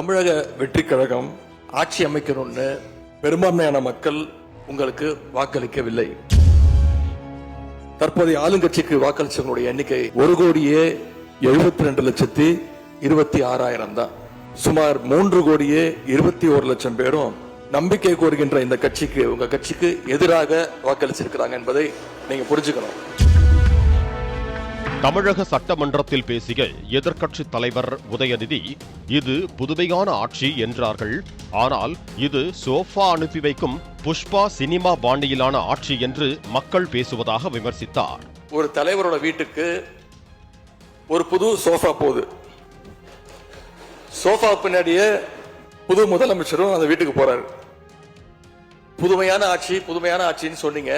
தமிழக வெற்றி கழகம் ஆட்சி அமைக்கணும்னு பெரும்பான்மையான மக்கள் உங்களுக்கு வாக்களிக்கவில்லை. தற்போதைய ஆளுங்கட்சிக்கு வாக்களிச்சவங்களுடைய எண்ணிக்கை 1,72,26,000 தான். சுமார் 3,21,00,000 பேரும் நம்பிக்கை கோருகின்ற இந்த கட்சிக்கு, உங்க கட்சிக்கு எதிராக வாக்களிச்சிருக்கிறாங்க என்பதை நீங்க புரிஞ்சுக்கணும். தமிழக சட்டமன்றத்தில் பேசிய எதிர்க்கட்சித் தலைவர் உதயநிதி, இது புதுமையான ஆட்சி என்றார்கள். ஆனால் இது சோஃபா அனுப்பி வைக்கும் புஷ்பா சினிமா பாணியிலான ஆட்சி என்று மக்கள் பேசுவதாக விமர்சித்தார். ஒரு தலைவரோட வீட்டுக்கு ஒரு புது சோஃபா போகுது. சோஃபா பின்னாடியே புது முதலமைச்சரும் அந்த வீட்டுக்கு போறாரு. புதுமையான ஆட்சி, புதுமையான ஆட்சின்னு சொன்னீங்க.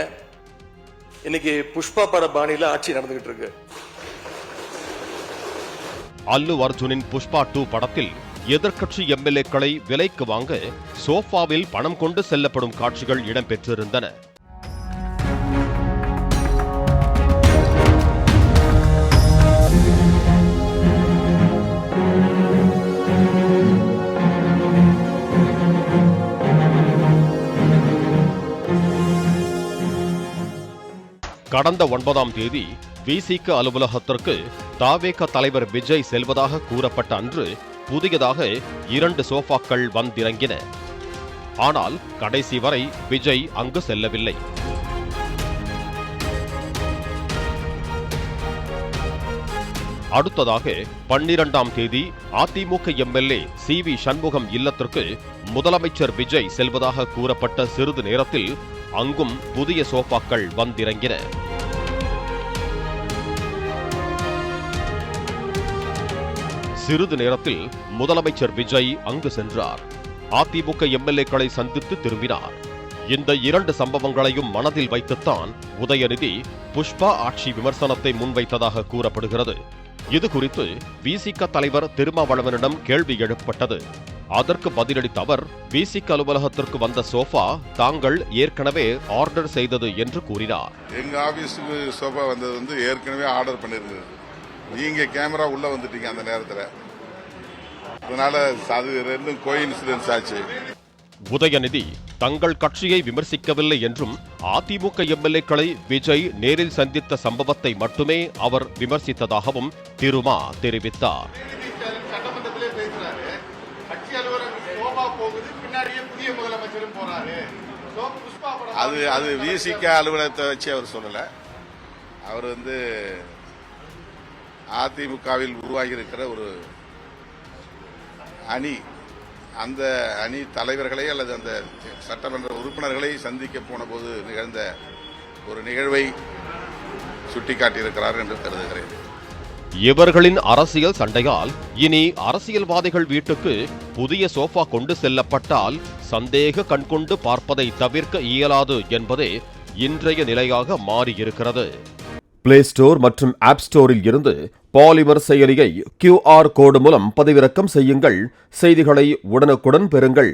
இன்னைக்கு புஷ்பா பட பாணியில ஆட்சி நடந்துகிட்டு இருக்கு. அல்லு அர்ஜுனின் புஷ்பா 2 படத்தில் எதிர்க்கட்சி எம்எல்ஏக்களை விலைக்கு வாங்க சோஃபாவில் பணம் கொண்டு செல்லப்படும் காட்சிகள் இடம்பெற்றிருந்தன. கடந்த 9ஆம் தேதி விசிக அலுவலகத்திற்கு தாவேக தலைவர் விஜய் செல்வதாக கூறப்பட்ட அன்று புதியதாக 2 சோஃபாக்கள் வந்திறங்கின. ஆனால் கடைசி வரை விஜய் அங்கு செல்லவில்லை. அடுத்ததாக 12ஆம் தேதி அதிமுக எம்எல்ஏ CV சண்முகம் இல்லத்திற்கு முதலமைச்சர் விஜய் செல்வதாக கூறப்பட்ட சிறிது நேரத்தில் அங்கும் புதிய சோஃபாக்கள் வந்திறங்கின. சிறிது நேரத்தில் முதலமைச்சர் விஜய் அங்கு சென்றார். அதிமுக எம்எல்ஏக்களை சந்தித்து திரும்பினார். இந்த 2 சம்பவங்களையும் மனதில் வைத்துத்தான் உதயநிதி புஷ்பா ஆட்சி விமர்சனத்தை முன்வைத்ததாக கூறப்படுகிறது. இது குறித்து விசிக தலைவர் திருமாவளவனிடம் கேள்வி எழுப்பப்பட்டது. அதற்கு பதிலளித்த அவர், விசிக அலுவலகத்திற்கு வந்த சோஃபா தாங்கள் ஏற்கனவே ஆர்டர் செய்தது என்று கூறினார். எங்க ஆபீஸுக்கு சோஃபா வந்தது ஏற்கனவே ஆர்டர் பண்ணிருந்தது. நீங்க கேமரா உள்ள வந்துட்டீங்க அந்த நேரத்தில். அதனால அது 2 கோஇன்சிடென்ஸ் ஆச்சு. உதயநிதி தங்கள் கட்சியை விமர்சிக்கவில்லை என்றும் அதிமுக எம்எல்ஏக்களை விஜய் நேரில் சந்தித்த சம்பவத்தை மட்டுமே அவர் விமர்சித்ததாகவும் திருமா தெரிவித்தார். அது விசிக அலுவலகத்தை வச்சு அவர் சொல்லல. அவர் அதிமுகவில் உருவாகி இருக்கிற ஒரு அணி, அந்த அணி தலைவர்களை அல்லது அந்த சட்டமன்ற உறுப்பினர்களை சந்திக்க போன போது நிகழ்ந்த ஒரு நிகழ்வை சுட்டிக்காட்டியிருக்கிறார் என்று கருதுகிறேன். இவர்களின் அரசியல் சண்டையால் இனி அரசியல்வாதிகள் வீட்டுக்கு புதிய சோஃபா கொண்டு செல்லப்பட்டால் சந்தேக கண்கொண்டு பார்ப்பதை தவிர்க்க இயலாது என்பதே இன்றைய நிலையாக மாறியிருக்கிறது. பிளே ஸ்டோர் மற்றும் ஆப் ஸ்டோரில் இருந்து பாலிமர் செயலியை QR கோடு மூலம் பதிவிறக்கம் செய்யுங்கள். செய்திகளை உடனுக்குடன் பெறுங்கள்.